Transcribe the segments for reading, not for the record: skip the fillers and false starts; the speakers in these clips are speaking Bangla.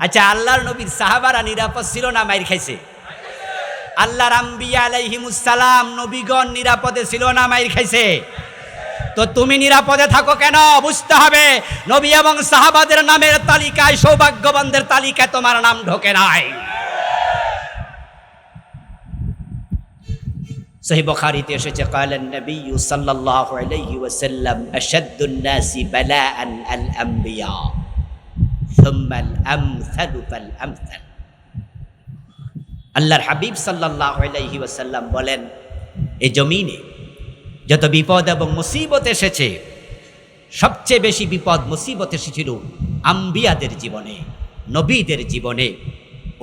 আচ্ছা, আল্লাহর নবীর সাহাবারা নিরাপদ ছিল না মাইর খাইছে? আল্লাহর আম্বিয়া আলাইহিমুস সালাম নবীগণ নিরাপদে ছিল না মাইর খাইছে? তো তুমি নিরাপদে থাকো কেন? বুঝতে হবে নবী এবং সাহাবাদের নামের তালিকায়, সৌভাগ্যবানদের তালিকায় তোমার নাম ঢোকে নাই। সহিহ বুখারীতে এসেছে, ক্বালান নবী সাল্লাল্লাহু আলাইহি ওয়াসাল্লাম আশাদ্দুন নাসি বালাআন আল আম্বিয়া সুম্মাল আমসালু ফাল আমসাল। আল্লাহর হাবিব সাল্লাল্লাহু আলাইহি ওয়াসাল্লাম বলেন, এই জমিনে যত বিপদ এবং মুসিবত এসেছে, সবচেয়ে বেশি বিপদ মুসিবত এসেছিল আম্বিয়াদের জীবনে, নবীদের জীবনে।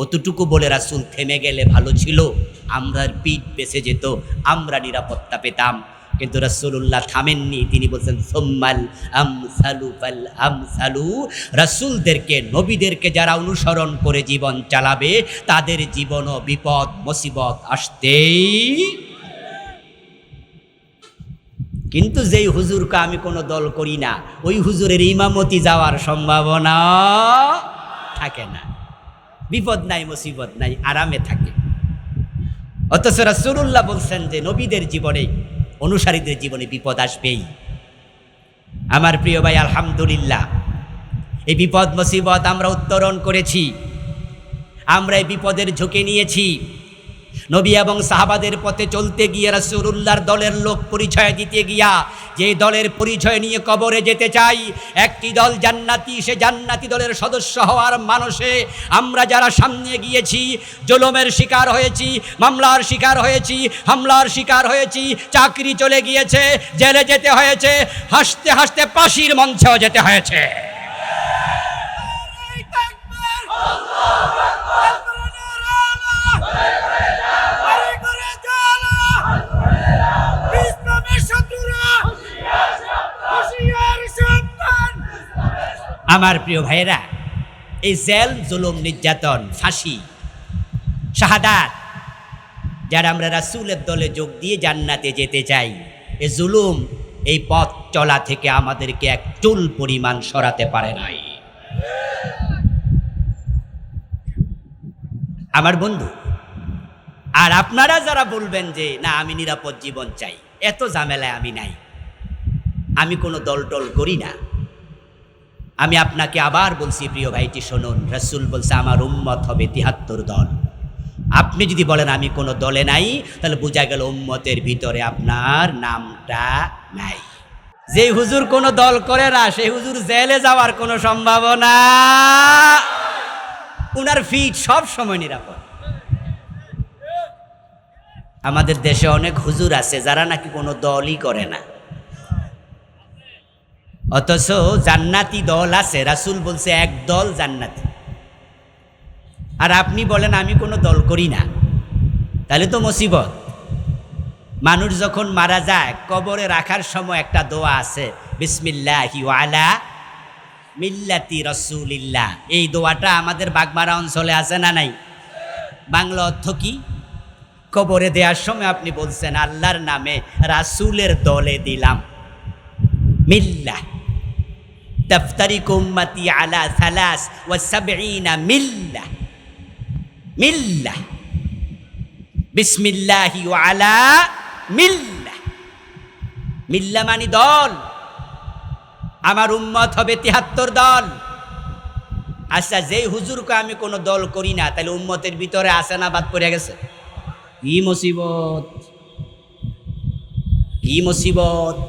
অতটুকু বলে রাসূল থেমে গেলে ভালো ছিল, আমরার পিঠ বেঁচে যেত, আমরা নিরাপত্তা পেতাম। কিন্তু রাসূলুল্লাহ থামেননি, তিনি বলছেন সুম্মাল আমসালু ফাল আমসালু। রাসূলদেরকে, নবীদেরকে যারা অনুসরণ করে জীবন চালাবে, তাদের জীবনও বিপদ মুসিবত আসতেই। কিন্তু যেই হুজুরকে আমি কোনো দল করি না, ওই হুজুরের ইমামতি যাওয়ার সম্ভাবনা থাকে না। বিপদ নাই, মুসিবত নাই, আরামে থাকে। অথচ রাসূলুল্লাহ বলছেন যে নবীদের জীবনে, অনুসারীদের জীবনে বিপদ আসবেই। আমার প্রিয় ভাই, আলহামদুলিল্লাহ এই বিপদ মুসিবত আমরা উত্তরণ করেছি, আমরা এই বিপদের ঝুঁকি নিয়েছি। নবী এবং সাহাবাদের পথে চলতে গিয়ে, রাসূলুল্লাহর দলের লোক পরিচয় দিতে গিয়া, যে দলের পরিচয় নিয়ে কবরে যেতে চাই, একটি দল জান্নাতি, সে জান্নাতি দলের সদস্য হওয়ার মানসে আমরা যারা সামনে গিয়েছি, জুলুমের শিকার হয়েছি, মামলার শিকার হয়েছি, হামলার শিকার হয়েছি, চাকরি চলে গিয়েছে, জেলে যেতে হয়েছে, হাসতে হাসতে ফাঁসির মঞ্চেও যেতে হয়েছে। আমার প্রিয় ভাইয়েরা, এই জেল, জুলুম, নির্যাতন, ফাঁসি, শাহাদাত, যারা আমরা রাসূলের দলে যোগ দিয়ে জান্নাতে যেতে চাই, এই জুলুম, এই পথ চলা থেকে আমাদেরকে এক চুল পরিমাণ সরাতে পারে নাই। আমার বন্ধু আর আপনারা যারা বলবেন যে না, আমি নিরাপদ জীবন চাই, এত ঝামেলায় আমি নাই, আমি কোনো দল টল করি না, আমি আপনাকে আবার বলছি প্রিয় ভাইটি শুনুন, রাসূল বলছে আমার উম্মত হবে ৭৩ দল। আপনি যদি বলেন আমি কোনো দলে নাই, তাহলে বোঝা গেল উম্মতের ভিতরে আপনার নামটা নাই। যে হুজুর কোনো দল করে না, সেই হুজুর জেলে যাওয়ার কোনো সম্ভাবনা, উনার ফিট সব সময় নিরাপদ। আমাদের দেশে অনেক হুজুর আছে যারা নাকি কোনো দলই করে না, অথচ জান্নাতি দল আছে। রাসূল বলছে এক দল জান্নাতি, আর আপনি বলেন আমি কোনো দল করি না, তাহলে তো মুসিবত। মানুষ যখন মারা যায়, কবরে রাখার সময় একটা দোয়া আছে, বিসমিল্লাহি ওয়া আলা মিল্লাতি রাসূলিল্লাহ। এই দোয়াটা আমাদের বাগমারা অঞ্চলে আছে না নাই? বাংলা অর্থ কি? কবরে দেওয়ার সময় আপনি বলছেন আল্লাহর নামে রাসূলের দলে দিলাম। মিল্লাহ তাফতারিকু উম্মতি আলা 73 মিল্লাহ। মিল্লাহ বিসমিল্লাহি ওয়া আলা মিল্লাহ। মিল্লাহ মানে দল। আমার উম্মত হবে ৭৩ দল। আচ্ছা, যেই হুজুরকে আমি কোনো দল করি না, তাহলে উম্মতের ভিতরে আছে না বাদ পড়ে গেছে? কি মুসিবত, কি মুসিবত!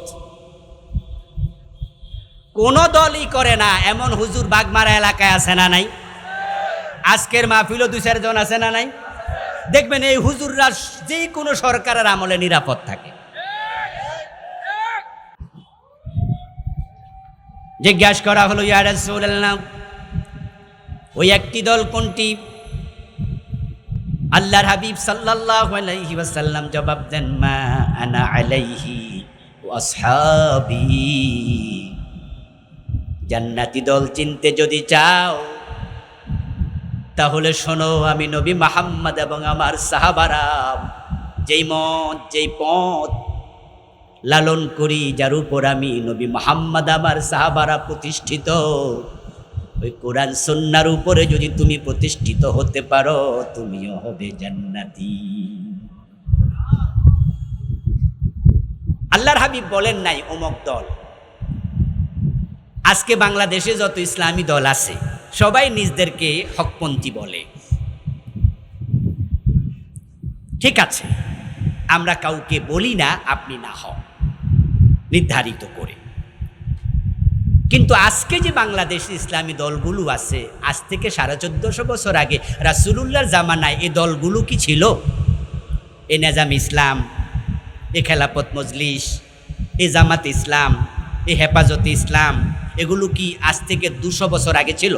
কোন দলই করে না এমন হুজুর বাগমারা এলাকায় আছে না নাই? আজকের মাহফিলও ২-৪ জন আছে না নাই? দেখবেন এই হুজুররা যে কোনো সরকারের আমলে নিরাপদ থাকে। জিজ্ঞাসা করা হলো, ইয়া রাসূলুল্লাহ, ওই একটি দল কোনটি? আল্লাহর হাবিব সাল্লাল্লাহু আলাইহি ওয়াসাল্লাম জবাব দেন, মা আনা আলাইহি ওয়া আসহাবি। জান্নাতি দল চিনতে যদি চাও, তাহলে শোনো, আমি নবী মুহাম্মদ এবং আমার সাহাবারা যেই মত, যেই পথ লালন করি, যার উপর আমি নবী মুহাম্মদ আমার সাহাবারা প্রতিষ্ঠিত, ওই কোরআন সুন্নাহর উপরে যদি তুমি প্রতিষ্ঠিত হতে পারো, তুমিও হবে জান্নাতি। আল্লাহর হাবিব বলেন নাই অমুক দল। আজকে বাংলাদেশে যত ইসলামী দল আছে সবাই নিজদেরকে হকপন্থী বলে। ঠিক আছে, আমরা কাউকে বলি না আপনি না হন নির্ধারিত করে, কিন্তু আজকে যে বাংলাদেশে ইসলামী দলগুলো আছে, আজ থেকে 1450 বছর আগে রাসূলুল্লাহর জামানায় এই দলগুলো কি ছিল? এ নেজাম ইসলাম, এ খেলাফত মজলিস, এ জামাত ইসলাম, এ হেফাজত ইসলাম, এগুলো কি আজ থেকে 200 বছর আগে ছিল?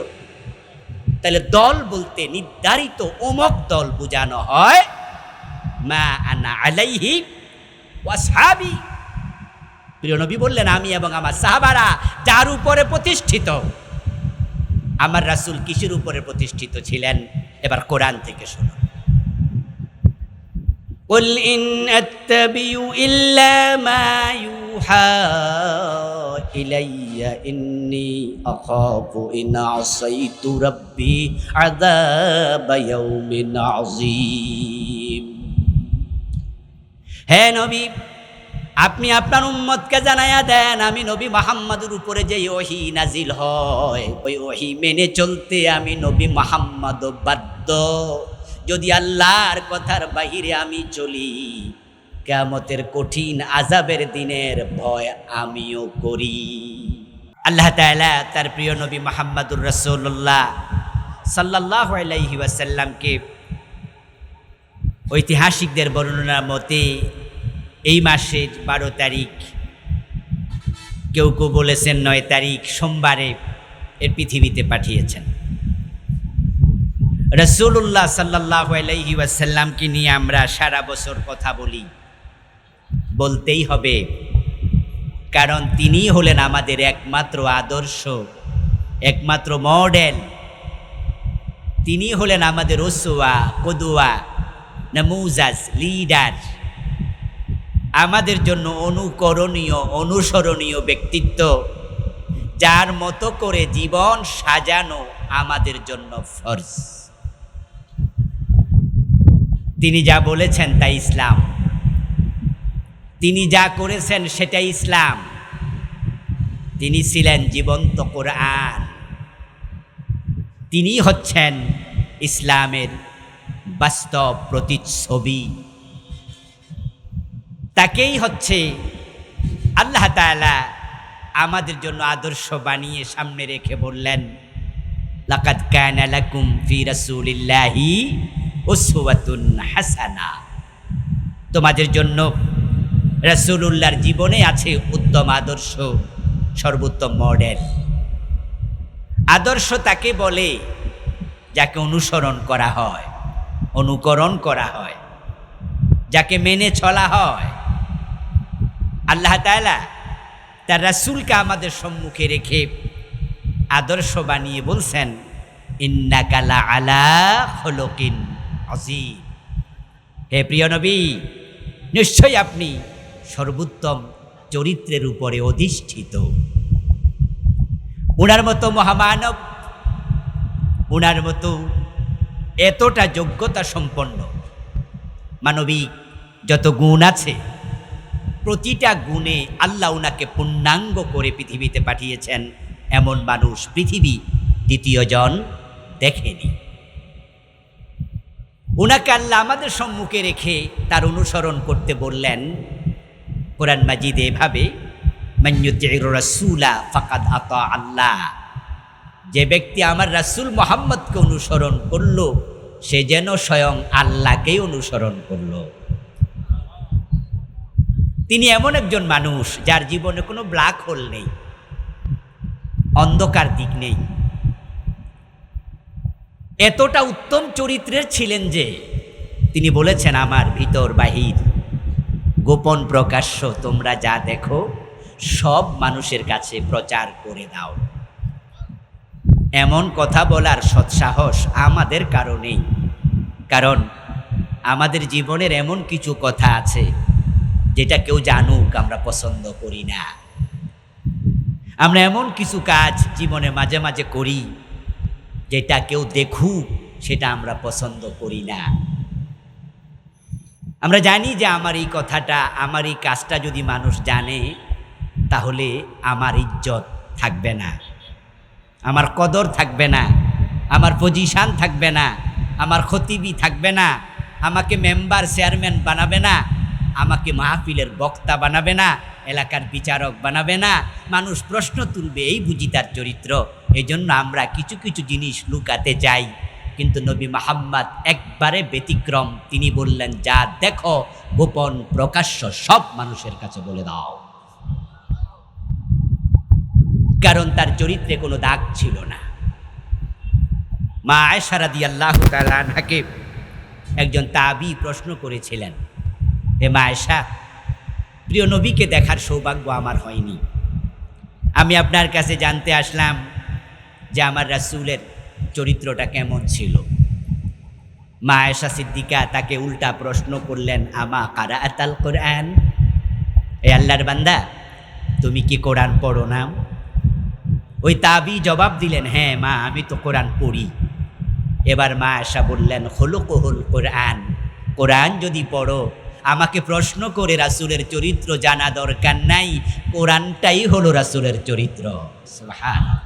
তাহলে দল বলতে নির্ধারিত অমুক দল বোঝানো হয় মা আনা আলাইহি ওয়া আসহাবি। প্রিয় নবী বললেন, আমি এবং আমার সাহাবারা যার উপরে প্রতিষ্ঠিত। আমার রাসূল কিসের উপরে প্রতিষ্ঠিত ছিলেন? এবার কোরআন থেকে শুনুন। قل إن أتبع إلا ما يوحى إلي إني أخاف إن عصيت ربي عذاب يوم عظيم। হে নবী, আপনি আপনার উম্মতকে জানায়া দেন, আমি নবী মুহাম্মদের উপরে যে ওহী নাজিল হয় ওই ওহী মেনে চলতে আমি নবী মুহাম্মদ বাধ্য। যদি আল্লাহর কথার বাহিরে আমি চলি, কিয়ামতের কঠিন আযাবের দিনের ভয় আমিও করি। আল্লাহ তাআলা তার প্রিয় নবী মুহাম্মদুর রাসূলুল্লাহ সাল্লাল্লাহু আলাইহি ওয়াসাল্লামকে ঐতিহাসিকদের বর্ণনার মতে এই মাসের 12 তারিখ, কেউ কেউ বলেছেন 9 তারিখ, সোমবারে এর পৃথিবীতে পাঠিয়েছেন। রাসূলুল্লাহ সাল্লাল্লাহু আলাইহি ওয়াসাল্লামকে নিয়ে আমরা সারা বছর কথা বলি, বলতেই হবে, কারণ তিনি হলেন আমাদের একমাত্র আদর্শ, একমাত্র মডেল। তিনি হলেন আমাদের উসওয়া, কুদওয়া, নামুজাজ, লিডার, আমাদের জন্য অনুকরণীয়, অনুসরণীয় ব্যক্তিত্ব, যার মতো করে জীবন সাজানো আমাদের জন্য ফরজ। তিনি যা বলেছেন তা ইসলাম, তিনি যা করেছেন সেটাই ইসলাম। তিনি ছিলেন জীবন্ত কোরআন, তিনি হচ্ছেন ইসলামের বাস্তব প্রতিচ্ছবি। তাকেই হচ্ছে আল্লাহ তাআলা আমাদের জন্য আদর্শ বানিয়ে সামনে রেখে বললেন, লাকাদ কানা লাকুম ফি রাসূলিল্লাহি উসওয়াতুন হাসানা। তোমাদের জন্য রাসূলুল্লাহর জীবনে আছে উত্তম আদর্শ, সর্বোত্তম মডেল। আদর্শ তাকে বলে যাকে অনুসরণ করা হয়, অনুকরণ করা হয়, যাকে মেনে চলা হয়। আল্লাহ তাআলা তার রাসূলকে আমাদের সম্মুখে রেখে আদর্শ বানিয়ে বলছেন, ইন্নাকা লা আলা খুলুকিন আযীম। হে প্রিয় নবী, নিশ্চয়ই আপনি সর্বোত্তম চরিত্রের উপরে অধিষ্ঠিত। উনার মতো মহামানব, উনার মতো এতটা যোগ্যতা সম্পন্ন মানবিক যত গুণ আছে, প্রতিটা গুণে আল্লাহ উনাকে পূর্ণাঙ্গ করে পৃথিবীতে পাঠিয়েছেন। এমন মানুষ পৃথিবী দ্বিতীয় জন দেখেনি। উনাকে আল্লাহ আমাদের সম্মুখে রেখে তার অনুসরণ করতে বললেন। কোরআন মাজিদে এভাবে, মান ইউতিউর রাসূলা ফাকাদ আতা আল্লাহ, যে ব্যক্তি আমার রাসূল মুহাম্মদকে অনুসরণ করলো সে যেন স্বয়ং আল্লাহকেই অনুসরণ করলো। তিনি এমন একজন মানুষ যার জীবনে কোনো ব্ল্যাক হোল নেই, অন্ধকার দিক নেই। এতটা উত্তম চরিত্রের ছিলেন যে তিনি বলেছেন, আমার ভিতর বাহির, গোপন প্রকাশ্য তোমরা যা দেখো সব মানুষের কাছে প্রচার করে দাও। এমন কথা বলার সৎসাহস আমাদের কারণেই, কারণ আমাদের জীবনের এমন কিছু কথা আছে যেটা কেউ জানুক আমরা পছন্দ করি না। আমরা এমন কিছু কাজ জীবনে মাঝে মাঝে করি যেটা কেউ দেখুক সেটা আমরা পছন্দ করি না। আমরা জানি যে আমার এই কথাটা, আমার এই কাজটা যদি মানুষ জানে তাহলে আমার ইজ্জত থাকবে না, আমার কদর থাকবে না, আমার পজিশন থাকবে না, আমার খতিবি থাকবে না, আমাকে মেম্বার চেয়ারম্যান বানাবে না, আমাকে মাহফিলের বক্তা বানাবে না, এলাকার বিচারক বানাবে না, মানুষ প্রশ্ন তুলবে, এই বুঝি তার চরিত্র। এই জন্য আমরা কিছু কিছু জিনিস লুকাতে চাই। কিন্তু নবী মুহাম্মদ একবারে ব্যতিক্রম। তিনি বললেন, যা দেখো গোপন প্রকাশ্য সব মানুষের কাছে বলে দাও। কারণ তার চরিত্রে কোনো দাগ ছিল না। মা আয়েশা রাদিয়াল্লাহু তাআলা আনহাকে একজন তাবী প্রশ্ন করেছিলেন, হে মা আয়েশা, প্রিয় নবীকে দেখার সৌভাগ্য আমার হয়নি, আমি আপনার কাছে জানতে আসলাম যে আমার রাসূলের চরিত্রটা কেমন ছিল। মা আয়েশা সিদ্দিকা তাকে উল্টা প্রশ্ন করলেন, আমা কারাআতাল কোরআন, এ আল্লাহর বান্দা, তুমি কি কোরআন পড়ো না? ওই তাবী জবাব দিলেন, হ্যাঁ মা, আমি তো কোরআন পড়ি। এবার মা আয়েশা বললেন, খুলুকুহুল কোরআন, কোরআন যদি পড়ো আমাকে প্রশ্ন করে রাসূলের চরিত্র জানা দরকার নাই, কোরআনটাই হলো রাসূলের চরিত্র। সুবহানাল্লাহ।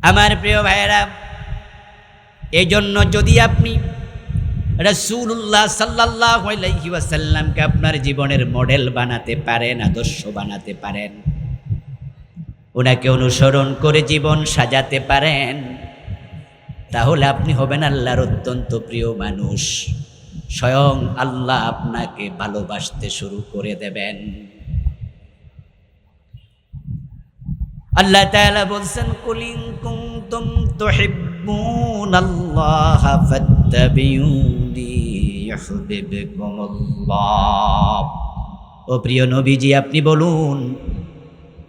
আমার প্রিয় ভাইয়েরা, এই জন্য যদি আপনি রাসূলুল্লাহ সাল্লাল্লাহু আলাইহি ওয়াসাল্লামকে আপনার জীবনের মডেল বানাতে পারেন, আদর্শ বানাতে পারেন, ওনাকে অনুসরণ করে জীবন সাজাতে পারেন, তাহলে আপনি হবেন আল্লাহর অত্যন্ত প্রিয় মানুষ। স্বয়ং আল্লাহ আপনাকে ভালোবাসতে শুরু করে দেবেন। আল্লাহ তাআলা বলছেন, কুল ইন কুনতুম তুহিব্বুনাল্লাহা ফাত্তাবিউনি ইউহিব্বুকুমুল্লাহ। ও প্রিয় নবীজি, আপনি বলুন,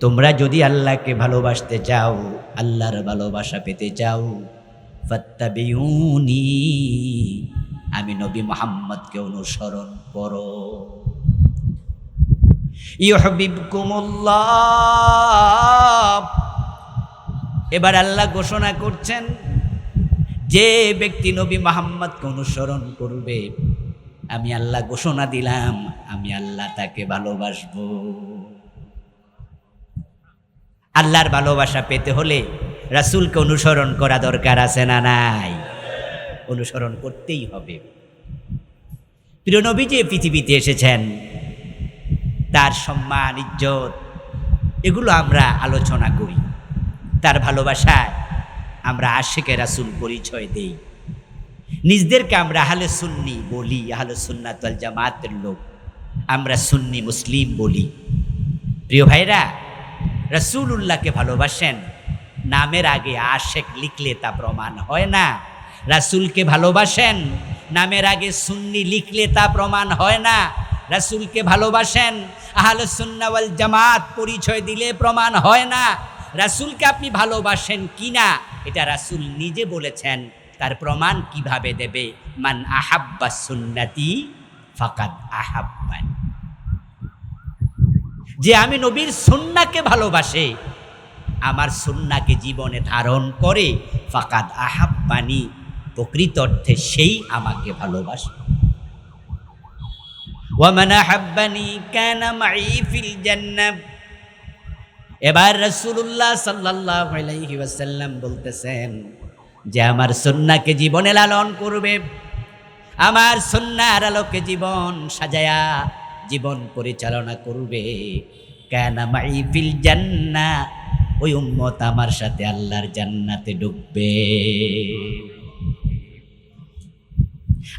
তোমরা যদি আল্লাহকে ভালোবাসতে চাও, আল্লাহর ভালোবাসা পেতে চাও, ফাত্তাবিউনি, আমি নবী মুহাম্মদকে অনুসরণ করো। ইউহিব্বুকুমুল্লাহ। এবার আল্লাহ ঘোষণা করছেন, যে ব্যক্তি নবী মুহাম্মদকে অনুসরণ করবে, আমি আল্লাহ ঘোষণা দিলাম, আমি আল্লাহ তাকে ভালোবাসবো। আল্লাহর ভালোবাসা পেতে হলে রাসূলকে অনুসরণ করা দরকার আছে না নাই? অনুসরণ করতেই হবে। প্রিয় নবী যে পৃথিবীতে এসেছেন, তার সম্মান, ইজ্জত, এগুলো আমরা আলোচনা করি। তার ভালোবাসায় আমরা আশিকে রাসূল পরিচয় দেই। নিজদেরকে আমরা আহলে সুন্নি বলি, আহলে সুন্নাত ওয়াল জামাতের লোক, আমরা সুন্নি মুসলিম বলি। প্রিয় ভাইরা, রাসূলুল্লাহকে ভালোবাসেন, নামের আগে আশেক লিখলে তা প্রমাণ হয় না। রাসূলকে ভালোবাসেন, নামের আগে সুন্নি লিখলে তা প্রমাণ হয় না। রাসূলকে ভালোবাসেন, আহলে সুন্নাহ ওয়াল জামাত পরিচয় দিলে প্রমাণ হয় না। রাসূলকে আপনি ভালোবাসেন কিনা এটা রাসূল নিজে বলেছেন, তার প্রমাণ কিভাবে দেবে? মান আহাব্বা সুন্নতি ফাকাদ আহাব্বানি। যে আমি নবীর সুন্নাহকে ভালোবাসে, আমার সুন্নাহকে জীবনে ধারণ করে, ফাকাদ আহাব্বানি, প্রকৃত অর্থে সেই আমাকে ভালোবাসে। ওয়া মান আহাব্বানি কানা মাই ফিল জান্নাহ। এবার রাসূলুল্লাহ সাল্লাল্লাহু আলাইহি ওয়াসাল্লাম বলতেছেন, যে আমার সুন্নাহকে জীবনে লালন করবে, আমার সুন্নাহর আলোকে জীবন সাজায়া জীবন পরিচালনা করবে, কানা মাই ফিল জান্নাহ, ওই উম্মত আমার সাথে আল্লাহর জান্নাতে ঢুকবে।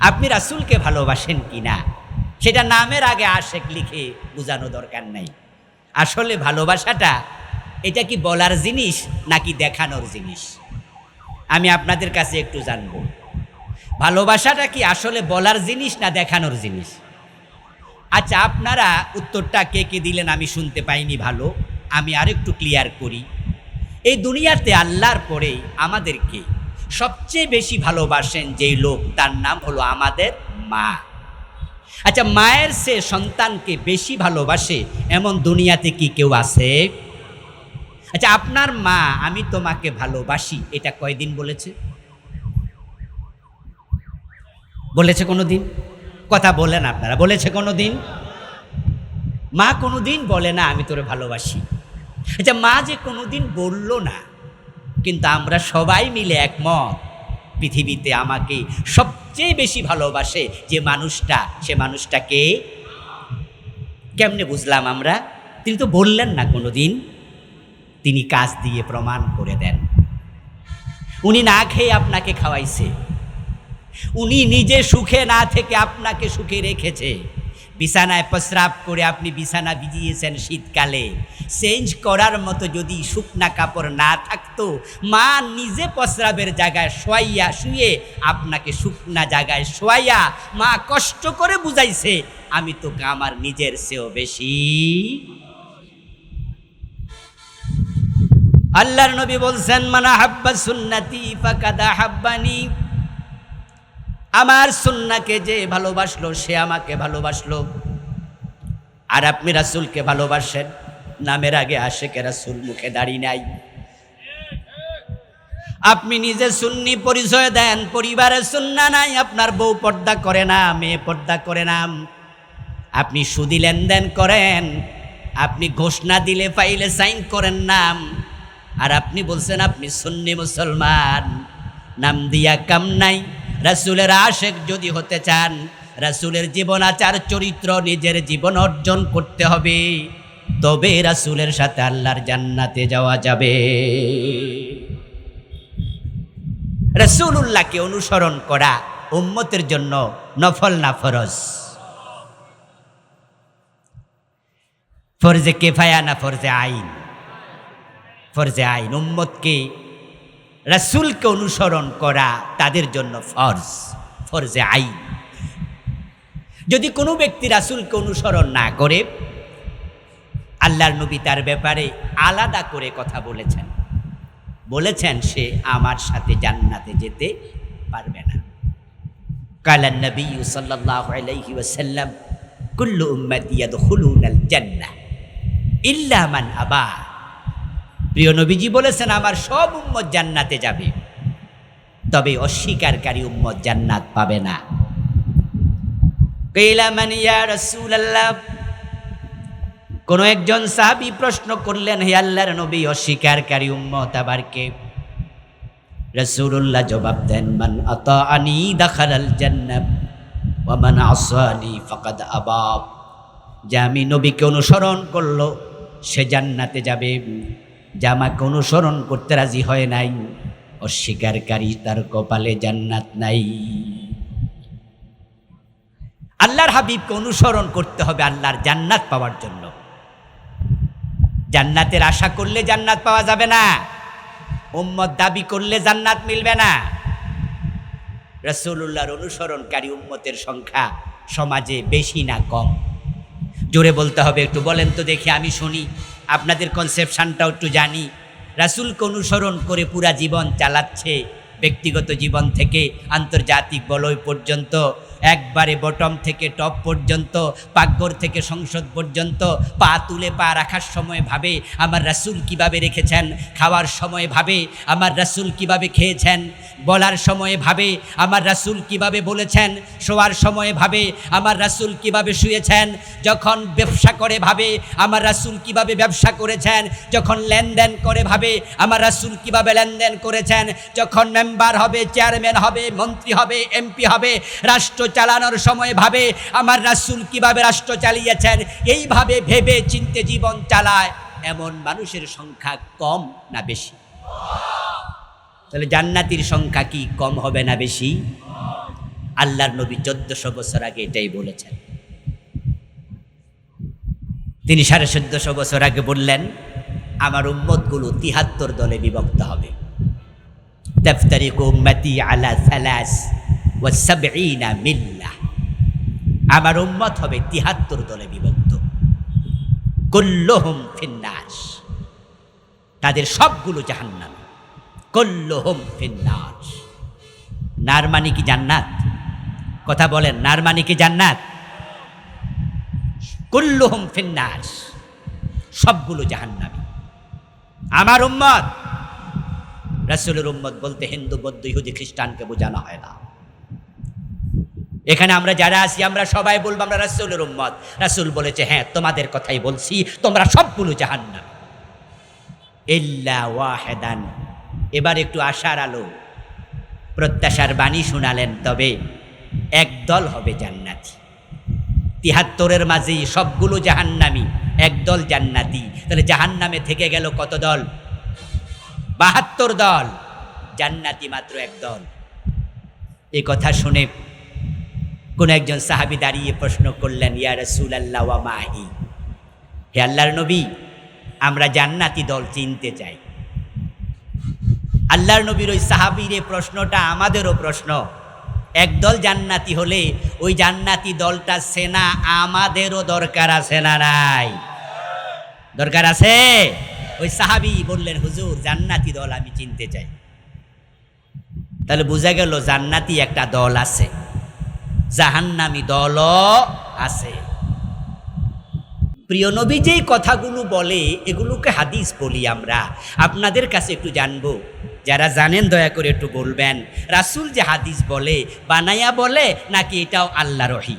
আপনি রাসূলকে ভালোবাসেন কিনা সেটা নামের আগে আশেক লিখে বোঝানো দরকার নাই। আসলে ভালোবাসাটা এটা কি বলার জিনিস নাকি দেখানোর জিনিস? আমি আপনাদের কাছে একটু জানব, ভালোবাসাটা কি আসলে বলার জিনিস না দেখানোর জিনিস? আচ্ছা, আপনারা উত্তরটা কে কে দিলেন আমি শুনতে পাইনি। ভালো, আমি আরেকটু ক্লিয়ার করি। এই দুনিয়াতে আল্লাহর পরে আমাদেরকে সবচেয়ে বেশি ভালোবাসেন যেই লোক, তার নাম হলো আমাদের মা। আচ্ছা, মায়ের সে সন্তানকে বেশি ভালোবাসে এমন দুনিয়াতে কি কেউ আছে? আচ্ছা, আপনার মা আমি তোমাকে ভালোবাসি এটা কয়দিন বলেছে? বলেছে কোনো দিন? কথা বলেন আপনারা, বলেছে কোনো দিন? মা কোনো দিন বলে না আমি তোরে ভালোবাসি। আচ্ছা, মা যে কোনো দিন বলল না, কিন্তু আমরা সবাই মিলে একমত পৃথিবীতে আমাকে সবচেয়ে বেশি ভালোবাসে যে মানুষটা, সে মানুষটাকে কেমনে বুঝলাম আমরা? তিনি তো বললেন না কোনো দিন, তিনি কাজ দিয়ে প্রমাণ করে দেন। উনি না খেয়ে আপনাকে খাওয়াইছে, উনি নিজে সুখে না থেকে আপনাকে সুখে রেখেছে। বিছানায় প্রস্রাব করে আপনি বিছানা ভিজিয়েছেন শীতকালে, চেঞ্জ করার মতো যদি শুকনা কাপড় না থাকতো, মা নিজে প্রস্রাবের জায়গায় শুয়ে আপনাকে শুকনা জায়গায় শোয়াইয়া মা কষ্ট করে বুঝাইছে আমি তোকে আমার নিজের চেয়েও বেশি। আল্লাহর নবী বলছেন মানা হাব্বা সুন্নতি ফাকাদ হাব্বানি, আমার সুন্নাহকে যে ভালোবাসলো সে আমাকে ভালোবাসলো। আর আপনি রাসূলকে ভালোবাসেন, নামের আগে আশেকে রাসূল মুখে দাঁড়িয়ে নাই। আপনি নিজে সুন্নি পরিচয় দেন, পরিবারের সুন্নাহ নাই, আপনার বউ পর্দা করে না, মেয়ে পর্দা করে না, আপনি সুদি লেনদেন করেন, আপনি ঘোষণা দিলে ফাইলে সাইন করেন নাম, আর আপনি বলছেন আপনি সুন্নি মুসলমান। নাম দিয়া কাম নাই। রাসূলের আশেক যদি হতে চান, রাসূলের জীবন আচার চরিত্র নিজের জীবন অর্জন করতে হবে, তবে রাসূলের সাথে আল্লাহর জান্নাতে যাওয়া যাবে। রাসূলুল্লাহকে অনুসরণ করা উম্মতের জন্য নফল না ফরজ? ফরজে কিফায়া না ফরজে আইন? ফরজে আইন। উম্মতকে রাসূলকে অনুসরণ করা তাদের জন্য ফরজ, ফরজে আইন। যদি কোনো ব্যক্তি রাসূলকে অনুসরণ না করে, আল্লাহর নবী তার ব্যাপারে আলাদা করে কথা বলেছেন, বলেছেন সে আমার সাথে জান্নাতে যেতে পারবে না। কালান নবী সাল্লাল্লাহু আলাইহি ওয়াসাল্লাম কুল্লু উম্মতি ইয়াদখুলুনাল জান্নাহ ইল্লা মান আবা। প্রিয় নবীজি বলেছেন আমার সব উম্মত জান্নাতে যাবে, তবে অস্বীকারী উম্মত জান্নাত পাবে না। কিলা মান ইয়া রাসূলুল্লাহ, কোন একজন সাহাবী প্রশ্ন করলেন, হে আল্লাহর নবী অস্বীকারী উম্মত আবার কে? রাসূলুল্লাহ জবাব দেন মান আতাআনি দাখালাল জান্নাহ ওয়া মান আসানি ফাকাদ আবা। যে আমি নবীকে অনুসরণ করলো সে জান্নাতে যাবে, যে আমাকে অনুসরণ করতে রাজি হয় নাই, অস্বীকারী তার কপালে জান্নাত নাই। আল্লাহর হাবিবকে অনুসরণ করতে হবে আল্লাহর জান্নাত পাওয়ার জন্য। জান্নাতের আশা করলে জান্নাত পাওয়া যাবে না, উম্মত দাবি করলে জান্নাত মিলবে না। রাসূলুল্লাহর অনুসরণকারী উম্মতের সংখ্যা সমাজে বেশি না কম? জোরে বলতে হবে, একটু বলেন তো দেখি, আমি শুনি, আপনাদের কনসেপশনটাও একটু জানি। রাসূলকে অনুসরণ করে পুরা জীবন চালাচ্ছে, ব্যক্তিগত জীবন থেকে আন্তর্জাতিক বলয় পর্যন্ত, একবারে বটম থেকে টপ পর্যন্ত, পাকঘর থেকে সংসদ পর্যন্ত পা তুলে পা রাখার সময় ভাবে আমার রাসূল কিভাবে রেখেছেন, খাওয়ার সময় ভাবে আমার রাসূল কিভাবে খেয়েছেন, বলার সময়ে ভাবে আমার রাসূল কিভাবে বলেছেন, শোয়ার সময়ে ভাবে আমার রাসূল কিভাবে শুয়েছেন, যখন ব্যবসা করে ভাবে আমার রাসূল কিভাবে ব্যবসা করেছেন, যখন লেনদেন করে ভাবে আমার রাসূল কিভাবে লেনদেন করেছেন, যখন মেম্বার হবে, চেয়ারম্যান হবে, মন্ত্রী হবে, এমপি হবে, রাষ্ট্র চালানোর সময় ভাবে আমার রাসূল কিভাবে রাষ্ট্র চালিয়েছেন। এইভাবে ভেবে চিন্তে জীবন চালায় এমন মানুষের সংখ্যা কম না বেশি? তাহলে জান্নাতীর সংখ্যা কি কম হবে না বেশি? আল্লাহর নবী 1400 বছর আগে এটাই বলেছেন। তিনি 1450 বছর আগে বললেন আমার উম্মতগুলো 73 দলে বিভক্ত হবে। তাফতারিকু উম্মতি আলা 73 মিল্লাহ। আমার উম্মত হবে 73 দলে বিভক্ত। কুল্লুহুম ফিন্নাস, তাদের সবগুলো জাহান্নাম। কুল্লুহুম ফিন্নাস, নার মানে কি জান্নাত? কথা বলেন, নার মানে কি জান্নাত? কুল্লুহুম ফিন্নাস, সবগুলো জাহান্নামী। আমার উম্মত। রাসূলের উম্মত বলতে হিন্দু, বৌদ্ধ, ইহুদি, খ্রিস্টানকে বোঝানো হয় না। এখানে আমরা যারা আছি আমরা সবাই বলবো আমরা রাসূলের উম্মত। রাসূল বলেছে, হ্যাঁ তোমাদের কথাই বলছি, তোমরা সবগুলো জাহান্নাম ইল্লা ওয়াহিদান। এবার একটু আশার আলো, প্রত্যাশার বাণী শোনালেন, তবে একদল হবে জান্নাতি। ৭৩-এর মাঝেই সবগুলো জাহান্নামী, একদল জান্নাতি। তাহলে জাহান্নামে থেকে গেল কত দল? ৭২ দল, জান্নাতি মাত্র একদল। এই কথা শুনে কোন একজন সাহাবী দাঁড়িয়ে প্রশ্ন করলেন, ইয়া রাসূলাল্লাহ ওয়া মাহি, হে আল্লাহর নবী, আমরা জান্নাতি দল চিনতে চাই। আল্লাহর নবীর ওই সাহাবীর এই প্রশ্নটা আমাদেরও প্রশ্ন। একদল জান্নাতি হলে ওই জান্নাতি দলটা চেনা আমাদেরও দরকার আছে না নাই? দরকার আছে। ওই সাহাবী বললেন, হুজুর জান্নাতি দল আমি চিনতে চাই। তাহলে বোঝা গেল জান্নাতি একটা দল আছে, জাহান্নামী দলও আছে। প্রিয় নবী যেই কথাগুলো বলে এগুলোকে হাদিস বলি আমরা। আপনাদের কাছে একটু জানবো, যারা জানেন দয়া করে একটু বলবেন, রাসূল যে হাদিস বলে বানাইয়া বলে নাকি এটাও আল্লাহর ওহী?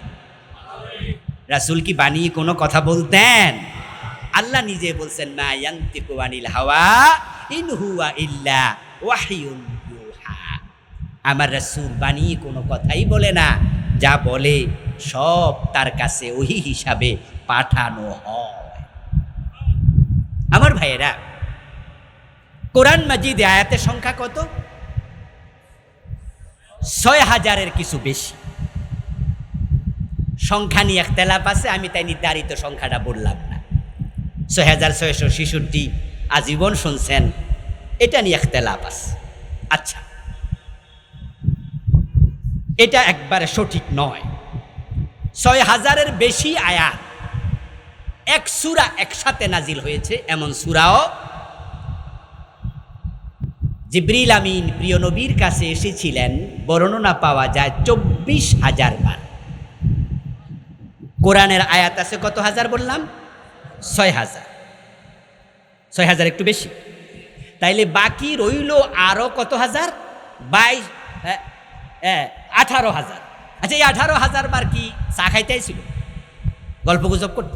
রাসূল কি বানিয়ে কোনো কথা বলতেন? আল্লাহ নিজে বলছেন, মা ইয়ানতিকু আনিল হাওয়া ইন হুয়া ইল্লা ওয়াহিয়ুন ইউহা। আমার রাসূল বানিয়ে কোনো কথাই বলে না, যা বলে সব তার কাছে ওহী হিসাবে পাঠানো হয়। আমার ভাইয়েরা, কোরআন মাজিদে আয়াতের সংখ্যা কত? ৬,০০০-এর কিছু বেশি। সংখ্যা নিয়ে ইখতিলাফ আছে, আমি তাই নির্ধারিত সংখ্যাটা বললাম না। ৬,৬৬৬ আজীবন শুনছেন, এটা নিয়ে ইখতিলাফ আছে। আচ্ছা, এটা একবারে সঠিক নয়। ৬,০০০-এর বেশি আয়াত এক সূরা একসাথে নাজিল হয়েছে, এমন সূরাও জিবরিল আমিন প্রিয় নবীর কাছে এসেছিলেন, বর্ণনা পাওয়া যায় ২৪,০০০ বার। কোরআনের আয়াত আছে কত হাজার বললাম? ৬,০০০। ৬,০০০ একটু বেশি, তাইলে বাকি রইল আরো কত হাজার? ১৮,০০০। আচ্ছা, এই ১৮,০০০ বার কি চা খাইতে আইছিল? গল্প গুজব করত?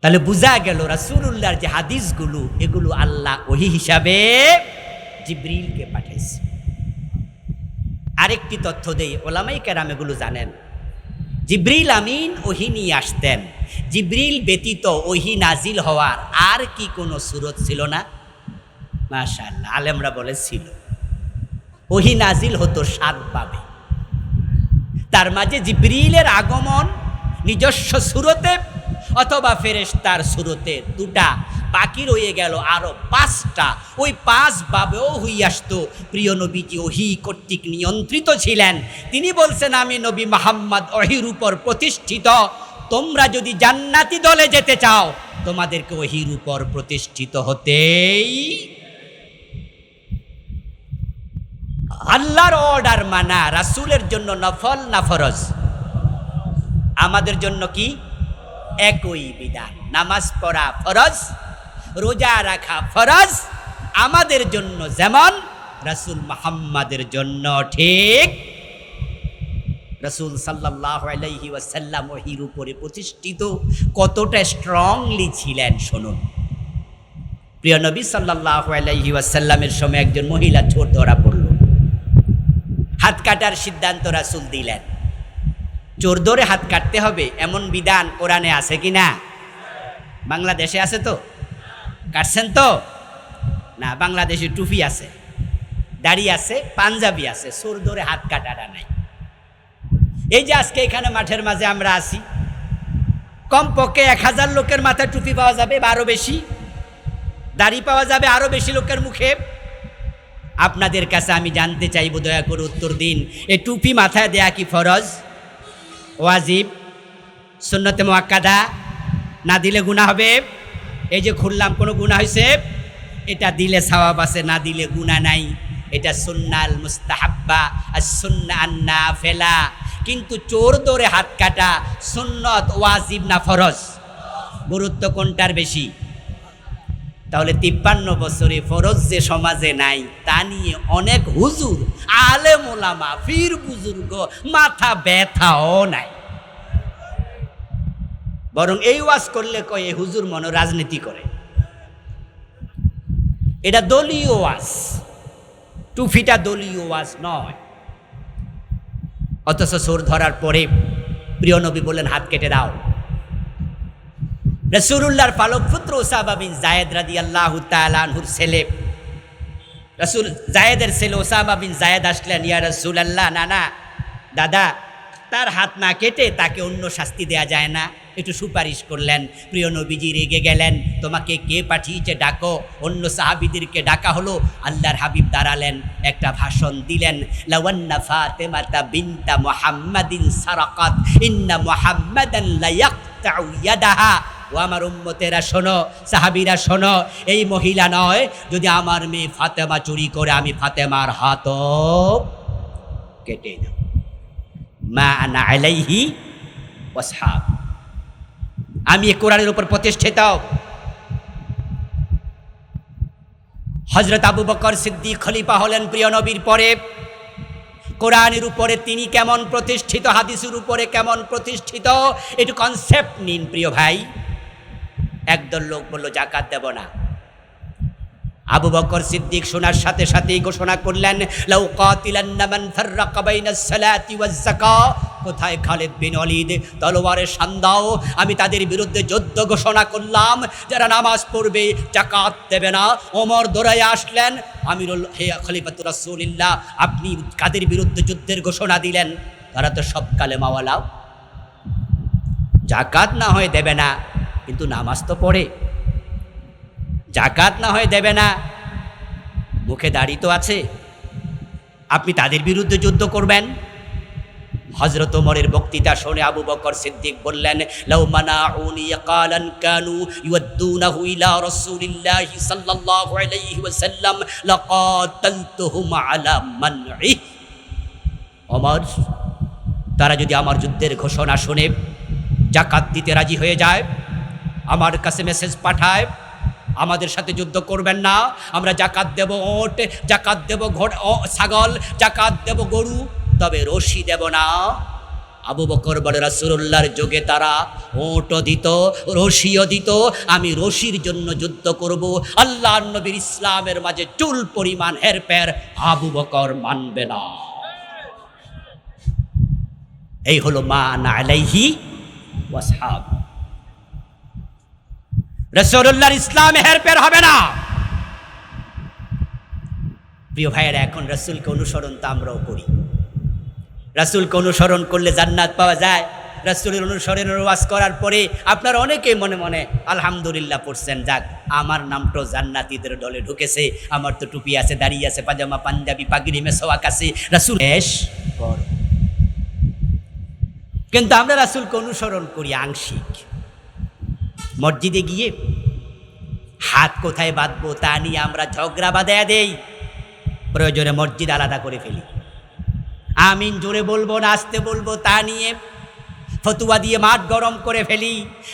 তাহলে বোঝা গেল রাসূলুল্লাহর যে হাদিসগুলো এগুলো আল্লাহ ওহী হিসাবে জিবরিলকে পাঠাইছে। আরেকটি তথ্য দেই, ওলামায়ে কেরাম এগুলো জানেন। জিবরিল আমিন ওহী নিয়ে আসতেন, জিবরিল ব্যতীত ওহী নাজিল হওয়ার আর কি কোনো সুরত ছিল না? মাশাআল্লাহ, আলেমরা বলে ছিল। ওহী নাজিল হতো ৭ ভাবে। তার মাঝে জিবরিলের আগমন নিজস্ব সুরতে অথবা ফেরেশতার সুরতে ২টা, বাকি রয়ে গেল আরো ৫টা। ওই ৫ ভাবেও হই আসতো। প্রিয় নবীজি ওহী কর্তৃক নিয়ন্ত্রিত ছিলেন। তিনি বলছেন, আমি নবী মুহাম্মদ ওহীর উপর প্রতিষ্ঠিত, তোমরা যদি জান্নাতি দলে যেতে চাও তোমাদেরকে ওহীর উপর প্রতিষ্ঠিত হতেই। আল্লাহর অর্ডার মানা রাসূলের জন্য নফল না ফরজ? আমাদের জন্য কি? একই বিধান। নামাজ পড়া ফরজ, রোজা রাখা ফরজ আমাদের জন্য যেমন রাসূল মুহাম্মাদের জন্য ঠিক। রাসূল সাল্লাল্লাহু আলাইহি ওয়াসাল্লাম ওহীর উপরে প্রতিষ্ঠিত কতটা স্ট্রংলি ছিলেন শুনুন। প্রিয় নবী সাল্লাল্লাহু আলাইহি ওয়াসাল্লামের সময় একজন মহিলা চোর ধরা পড়ল। হাত কাটার সিদ্ধান্ত রাসূল দিলেন। চোর ধরে হাত কাটতে হবে এমন বিধান কোরআনে আছে কি না? বাংলাদেশে আছে তো? কাটছেন তো না? বাংলাদেশে টুপি আছে, দাড়ি আছে, পাঞ্জাবি আছে, চোর ধরে হাত কাটাটা নাই। এই যে আজকে এখানে মাঠের মাঝে আমরা আছি, কমপক্ষে ১,০০০ লোকের মাথায় টুপি পাওয়া যাবে বা আরো বেশি, দাড়ি পাওয়া যাবে আরো বেশি লোকের মুখে। আপনাদের কাছে আমি জানতে চাইব, দয়া করে উত্তর দিন, এই টুপি মাথায় দেয়া কি ফরজ, ওয়াজিব, সুন্নতে মুআক্কাদা? না দিলে গুনাহ হবে? এই যে খুললাম, কোনো গুনাহ হয়েছে? এটা দিলে সওয়াব আছে, না দিলে গুনাহ নাই। এটা সুন্নাল মুস্তাহাব্বা আর সুন্নাহ আন-নাফিলা। কিন্তু চোর ধরে হাত কাটা সুন্নত, ওয়াজিব না ফরজ? গুরুত্ব কোনটার বেশি? তাহলে 53 বছরে ফরজ যে সমাজে নাই তা নিয়ে অনেক হুজুর, আলেম ওলামা, পীর বুজুর্গ মাথা ব্যথাও নাই। বরং এই ওয়াজ করলে কয়ে হুজুর মনে রাজনীতি করে। এটা দলীয় ওয়াজ, টুফিটা দলীয় ওয়াজ নয়। অথচ চোর ধরার পরে প্রিয় নবী বললেন হাত কেটে দাও। রাসূলুল্লাহর পালক পুত্র উসামা বিন যায়েদ রাদিয়াল্লাহু তাআলা আনহুর ছেলে, রাসূল যায়েদের ছেলে উসামা বিন যায়েদ আসলেন, ইয়া রাসূলুল্লাহ, না দাদা, তার হাত না কেটে তাকে অন্য শাস্তি দেয়া যায় না, একটু সুপারিশ করলেন। প্রিয় নবীজি রেগে গেলেন, তোমাকে কে পাঠিয়েছে, ডাকো। অন্য সাহাবীদেরকে ডাকা হলো। আল্লাহর হাবিব দাঁড়ালেন, একটা ভাষণ দিলেন, লাওয়ান্না ফাতেমাতা বিনতা মুহাম্মাদিন সারাকাত ইন্না মুহাম্মাদান লা ইয়াকতাউ ইয়াদাহা। ও আমার উম্মতেরা শোনো, সাহাবীরা শোনো, এই মহিলা নয়, যদি আমার মেয়ে ফাতেমা চুরি করে আমি ফাতেমার হাতও কেটে দেব। মা আনা আলাইহি ওয়াসহাব, আমি এই কোরআনের উপর প্রতিষ্ঠিত। হযরত আবু বকর সিদ্দিক খলিফা হলেন প্রিয় নবীর পরে। কোরআনের উপরে তিনি কেমন প্রতিষ্ঠিত, হাদিসের উপরে কেমন প্রতিষ্ঠিত, একটু কনসেপ্ট নিন প্রিয় ভাই। একদল লোক বলল যাকাত দেব না। আবু বকর সিদ্দিক শোনার সাথে সাথেই ঘোষণা করলেন, লাউ কাতিলান্না মান ফাররাকা বাইনাস সালাতি ওয়াজ যাকাত। কোথায় খালিদ বিন ওয়ালিদ? তলোয়ারের শান দাও। আমি তাদের বিরুদ্ধে যুদ্ধ ঘোষণা করলাম, যারা নামাজ পড়বে যাকাত দেবে না। ওমর দৌড়াইয়া আসলেন, আমিরুল হে খলিফাতুর রাসূলুল্লাহ, আপনি কাদের বিরুদ্ধে যুদ্ধের ঘোষণা দিলেন? তারা তো সব কালেমাওয়ালা, যাকাত না হয় দেবে না, কিন্তু নামাজ তো পড়ে। যাকাত না হয় দেবে না, মুখে দাড়ি তো আছে, আপনি তাদের বিরুদ্ধে যুদ্ধ করবেন? হযরত ওমরের বক্তৃতা শুনে আবু বকর সিদ্দিক বললেন, লাউ মানাউনি ইয়াকালান কানু ইউদ্দুনাহু ইলা রাসূলিল্লাহি সাল্লাল্লাহু আলাইহি ওয়াসাল্লাম লাকাতালতুহুম আলা মানঈ। ওমর, তারা যদি আমার যুদ্ধের ঘোষণা শুনে যাকাত দিতে রাজি হয়ে যায়, আমার কাছে মেসেজ পাঠায়, আমাদের সাথে যুদ্ধ করবেন না, আমরা যাকাত দেব ওট, যাকাত দেব ছাগল, যাকাত দেব গরু, তবে রশি দেব না। আবু বকর বলে, রাসূলুল্লাহর যুগে তারা ওটও দিত, রশিও দিত, আমি রশির জন্য যুদ্ধ করব। আল্লাহর নবীর ইসলামের মাঝে চুল পরিমাণ হেরফের আবু বকর মানবে না। এই হলো মা আনা আলাইহি ওয়াসহাব। রাসূলুল্লাহর ইসলামে হেরফের হবে না। প্রিয় ভাইয়েরা, এখন রাসূলকে অনুসরণ তো আমরাও করি। রাসূলকে অনুসরণ করলে জান্নাত পাওয়া যায়। রাসূলের অনুসরণের ওয়াজ করার পরে আপনারা অনেকেই মনে মনে আলহামদুলিল্লাহ পড়ছেন, যাক আমার নামটাও জান্নাতীদের দলে ঢুকেছে, আমার তো টুপি আছে, দাড়ি আছে, পাজামা পাঞ্জাবি পাগড়ি মেসওয়াক আছে, রাসূল এশ কর। কিন্তু আমরা রাসূলকে অনুসরণ করি আংশিক। মসজিদে গিয়ে হাত কোথায় বাঁধবো তা নিয়ে আমরা ঝগড়া বাঁধাইয়া দেই, প্রয়োজনে মসজিদ আলাদা করে ফেলি। আমিন জোরে বলবো না আস্তে বলবো তা নিয়ে ফতুয়া দিয়ে মাঠ গরম করে ফেলি।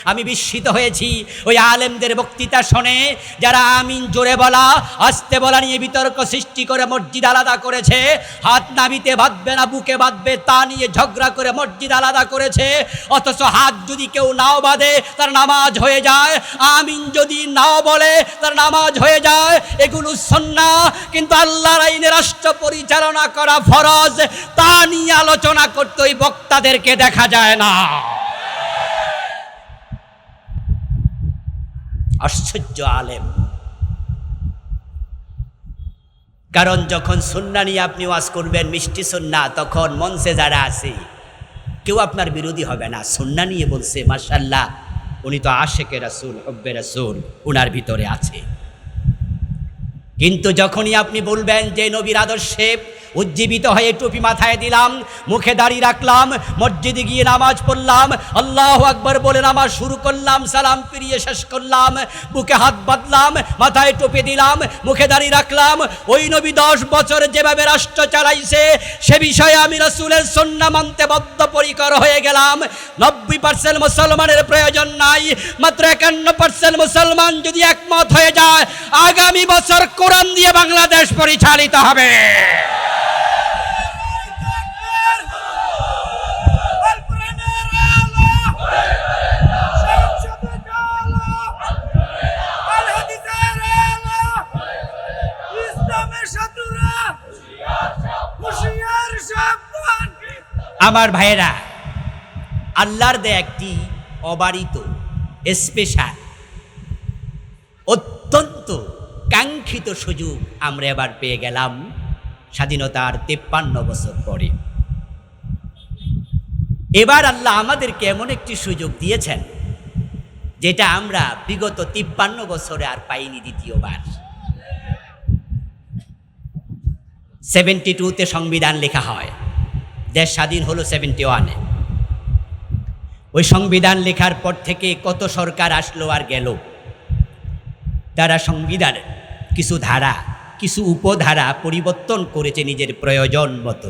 আমি বিস্মিত হয়েছি ওই আলেমদের বক্তৃতা শুনে, যারা আমিন জোরে বলা আস্তে বলা নিয়ে বিতর্ক সৃষ্টি করে মসজিদ আলাদা করেছে। হাত নাবিতে বাঁধবে না বুকে বাঁধবে তা নিয়ে ঝগড়া করে মসজিদ আলাদা করেছে। অথচ হাত যদি কেউ নাও বাঁধে তার নামাজ হয়ে যায়, আমিন যদি নাও বলে তার নামাজ হয়ে যায়। এগুলো সুন্নাহ, কিন্তু আল্লাহর আইনে রাষ্ট্র পরিচালনা করা ফরজ, তা নিয়ে আলোচনা করতে ওই বক্তাদেরকে দেখা যায় না। আশ্চর্য আলেম। কারণ যখন সুন্নাহ নিয়ে আপনি ওয়াজ করবেন, মিষ্টি সুন্নাহ, তখন মঞ্চে যারা আছে কেউ আপনার বিরোধী হবে না। সুন্নাহ নিয়ে বলছে, মাশাআল্লাহ, উনি তো আশেকে রাসূল, হুব্বে রাসূল উনার ভিতরে আছে। কিন্তু যখনই আপনি বলবেন যে নবীর আদর্শে উজ্জীবিত হয়ে টুপি মাথায় দিলাম, মুখে দাড়ি রাখলাম, মসজিদে গিয়ে নামাজ পড়লাম, আল্লাহু আকবার বলে নামাজ শুরু করলাম, সালাম ফিরিয়ে শেষ করলাম, বুকে হাত বাঁধলাম, মাথায় টুপি দিলাম, মুখে দাড়ি রাখলাম। ওই নবী 10 বছর যেভাবে রাষ্ট্র চালাইছে সে বিষয়ে আমি রাসূলের সুন্নাহ মানতে বদ্ধপরিকর হয়ে গেলাম। 90% মুসলমানের প্রয়োজন নাই, মাত্র 51% মুসলমান যদি একমত হয়ে যায় আগামী বছর কোরআন দিয়ে বাংলাদেশ পরিচালিত হবে। আমার ভাইয়েরা, আল্লাহর দেয়া একটি অবারিত স্পেশাল অত্যন্ত কাঙ্ক্ষিত সুযোগ আমরা এবার পেয়ে গেলাম স্বাধীনতার 53 বছর পরে। এবার আল্লাহ আমাদেরকে এমন একটি সুযোগ দিয়েছেন যেটা আমরা বিগত 53 বছরে আর পাইনি দ্বিতীয়বার। 72-তে সংবিধান লেখা হয়, দেশ স্বাধীন হলো 71-এ। ওই সংবিধান লেখার পর থেকে কত সরকার আসলো আর গেল, তারা সংবিধানের কিছু ধারা, কিছু উপধারা পরিবর্তন করেছে নিজের প্রয়োজন মতো,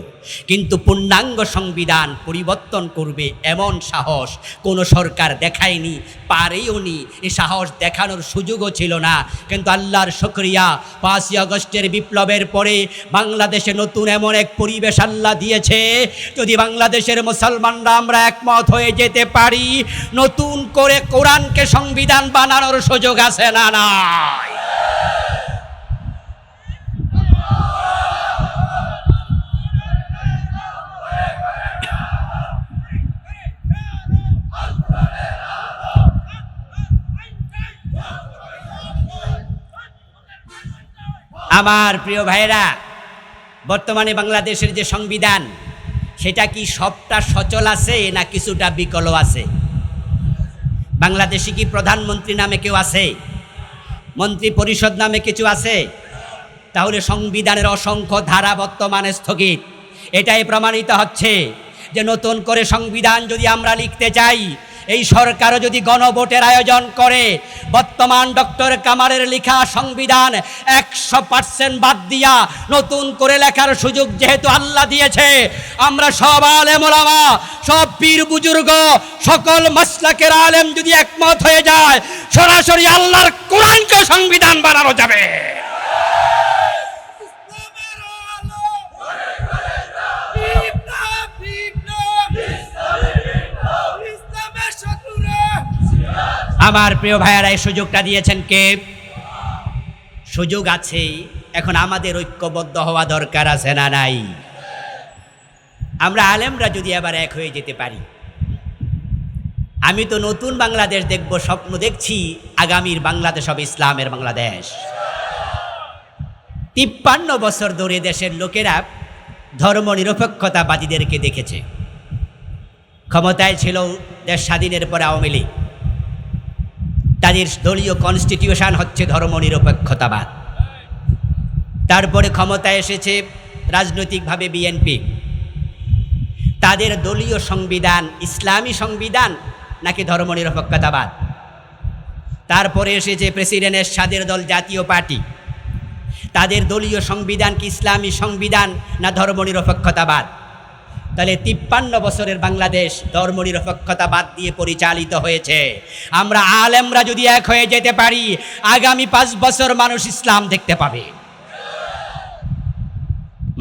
কিন্তু পূর্ণাঙ্গ সংবিধান পরিবর্তন করবে এমন সাহস কোনো সরকার দেখায়নি, পারেও নি, এ সাহস দেখানোর সুযোগও ছিল না। কিন্তু আল্লাহর শুকরিয়া, 5ই আগস্টের বিপ্লবের পরে বাংলাদেশে নতুন এমন এক পরিবেশ আল্লাহ দিয়েছে, যদি বাংলাদেশের মুসলমানরা আমরা একমত হয়ে যেতে পারি, নতুন করে কোরআনকে সংবিধান বানানোর সুযোগ আছে না নাই? আমার প্রিয় ভাইরা, বর্তমানে বাংলাদেশের যে সংবিধান সেটা কি সবটা সচল আছে না কিছুটা বিকল আছে? বাংলাদেশে কি প্রধানমন্ত্রী নামে কেউ আছে? মন্ত্রী পরিষদ নামে কিছু আছে? তাহলে সংবিধানের অসংখ্য ধারা বর্তমানে স্থগিত। এটাই প্রমাণিত হচ্ছে যে নতুন করে সংবিধান যদি আমরা লিখতে চাই, এই সরকারও যদি গণভোটের আয়োজন করে, বর্তমান ডক্টর কামালের লেখা সংবিধান 100% বাদ দিয়া নতুন করে লেখার সুযোগ যেহেতু আল্লাহ দিয়েছে, আমরা সব আলেম ওলামা, সব পীর বুজুর্গ, সকল মাসলাকের আলেম যদি একমত হয়ে যায়, সরাসরি আল্লাহর কোরআনকে সংবিধান বানানো যাবে। আমার প্রিয় ভাইয়ারা, এই সুযোগটা দিয়েছেন কে? সুযোগ আছে, এখন আমাদের ঐক্যবদ্ধ হওয়া দরকার আছে না নাই? আমরা আলেমরা যদি এবার এক হয়ে যেতে পারি, আমি তো নতুন বাংলাদেশ দেখব, স্বপ্ন দেখছি আগামীর বাংলাদেশ হবে ইসলামের বাংলাদেশ। 53 বছর ধরে দেশের লোকেরা ধর্মনিরপেক্ষতাবাদীদেরকে দেখেছে। ক্ষমতায় ছিল দেশ স্বাধীনের পর আওয়ামী লীগ, তাদের দলীয় কনস্টিটিউশন হচ্ছে ধর্মনিরপেক্ষতাবাদ। তারপরে ক্ষমতায় এসেছে রাজনৈতিকভাবে বিএনপি, তাদের দলীয় সংবিধান ইসলামী সংবিধান নাকি ধর্মনিরপেক্ষতাবাদ। তারপরে এসেছে প্রেসিডেন্টের স্বাদের দল জাতীয় পার্টি, তাদের দলীয় সংবিধান কি ইসলামী সংবিধান না ধর্মনিরপেক্ষতাবাদ? তাহলে 53 বছরের বাংলাদেশ ধর্মনিরপেক্ষতাবাদ দিয়ে পরিচালিত হয়েছে। আমরা আলেমরা যদি এক হয়ে যেতে পারি, আগামী 5 বছর মানুষ ইসলাম দেখতে পাবে।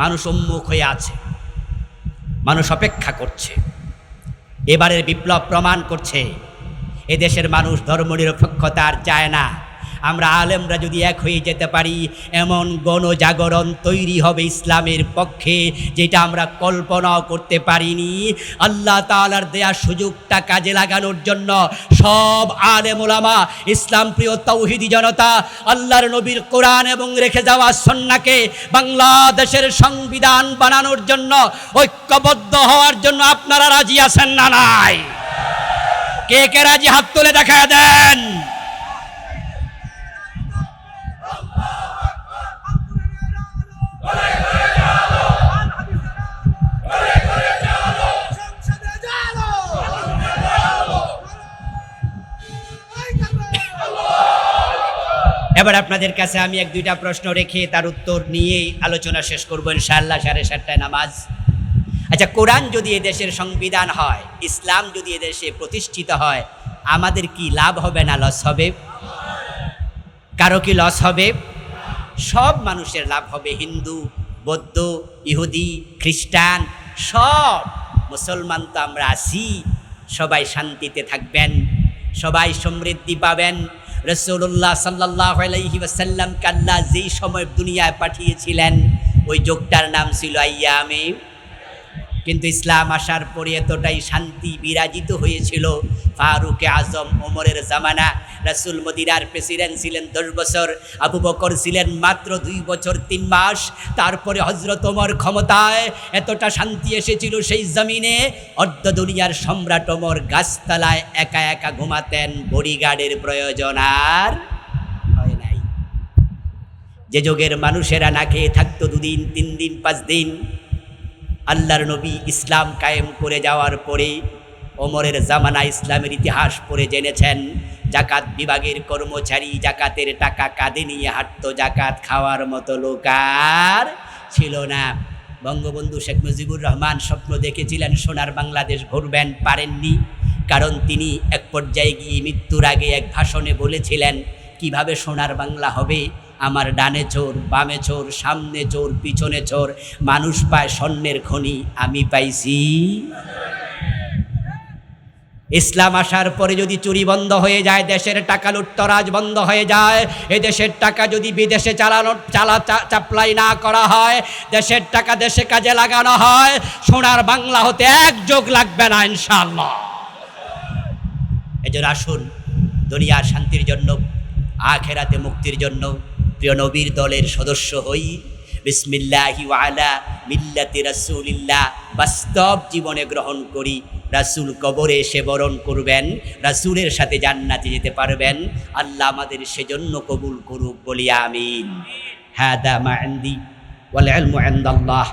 মানুষ উন্মুখ হয়ে আছে, মানুষ অপেক্ষা করছে। এবারের বিপ্লব প্রমাণ করছে এদেশের মানুষ ধর্মনিরপেক্ষতা আর চায় না। আমরা আলেমরা যদি এক হয়ে যেতে পারি, এমন গণজাগরণ তৈরি হবে ইসলামের পক্ষে যেটা আমরা কল্পনাও করতে পারিনি। আল্লাহ তাআলার দেয়া সুযোগটা কাজে লাগানোর জন্য সব আলেম ওলামা, ইসলাম প্রিয় তাওহীদি জনতা, আল্লাহর নবীর কোরআন এবং রেখে যাওয়া সুন্নাহকে বাংলাদেশের সংবিধান বানানোর জন্য ঐক্যবদ্ধ হওয়ার জন্য আপনারা রাজি আছেন না নাই? কে কে রাজি হাত তুলে দেখায় দেন। এবার আপনাদের কাছে আমি এক দুইটা প্রশ্ন রেখে তার উত্তর নিয়েই আলোচনা শেষ করবো ইনশাআল্লাহ। 7:30টায় নামাজ। আচ্ছা, কোরআন যদি এদেশের সংবিধান হয়, ইসলাম যদি এদেশে প্রতিষ্ঠিত হয়, আমাদের কি লাভ হবে না লস হবে? কারো কি লস হবে? সব মানুষের লাভ হবে। হিন্দু, বৌদ্ধ, ইহুদি, খ্রিস্টান, সব মুসলমান তো আমরা আছি। সবাই শান্তিতে থাকবেন, সবাই সমৃদ্ধি পাবেন। রাসূলুল্লাহ সাল্লাল্লাহু আলাইহি ওয়াসাল্লামকে আল্লাহ যেই সময় দুনিয়ায় পাঠিয়েছিলেন, ওই যুগটার নাম ছিল আইয়ামে। কিন্তু ইসলাম আসার পরে এতটাই শান্তি বিরাজিত হয়েছিল, ফারুক আজম ওমরের জামানা। রাসূল মদিনার প্রেসিডেন্ট ছিলেন 10 বছর, আবু বকর ছিলেন মাত্র 2 বছর 3 মাস। তারপরে হযরত ওমর ক্ষমতায়, এতটা শান্তি এসেছিল সেই জমিনে, অর্ধ দুনিয়ার সম্রাট ওমর গাছতলায় একা একা ঘুমাতেন, বডিগার্ডের প্রয়োজন আর হয় নাই। যে যুগের মানুষেরা না খেয়ে থাকতো 2 দিন 3 দিন 5 দিন, আল্লাহর নবী ইসলাম কায়েম করে যাওয়ার পরে ওমরের জামানা ইসলামের ইতিহাস পড়ে জেনেছেন, জাকাত বিভাগের কর্মচারী জাকাতের টাকা কাঁধে নিয়ে হাঁটতো, জাকাত খাওয়ার মতো লোক আর ছিল না। বঙ্গবন্ধু শেখ মুজিবুর রহমান স্বপ্ন দেখেছিলেন সোনার বাংলাদেশ গড়বেন, পারেননি। কারণ তিনি এক পর্যায়ে গিয়ে মৃত্যুর আগে এক ভাষণে বলেছিলেন, কিভাবে সোনার বাংলা হবে? আমার ডানে চোর, বামে চোর, সামনে চোর, পিছনে চোর, মানুষ পায় স্বর্ণের খনি, আমি পাইছি। ইসলাম আসার পরে যদি চুরি বন্ধ হয়ে যায়, দেশের টাকা লুটতরাজ বন্ধ হয়ে যায়, এই দেশের টাকা যদি বিদেশে চাপ্লাই না করা হয়, দেশের টাকা দেশে কাজে লাগানো হয়, সোনার বাংলা হতে এক যোগ লাগবে না ইনশাআল্লাহ। এজন্য আসুন, দুনিয়ার শান্তির জন্য, আখেরাতে মুক্তির জন্য প্রিয় নবীর দলের সদস্য হই। বিসমিল্লাহি ওয়া আলা মিল্লাতি রাসূলিল্লাহ বাস্তব জীবনে গ্রহণ করি। রাসূল কবরে এসে বরণ করবেন, রাসূলের সাথে জান্নাতে যেতে পারবেন। আল্লাহ আমাদের সেজন্য কবুল করুক, বলি আমিন। হাদা মা ইনদি ওয়াল ইলমু ইনদাল্লাহ।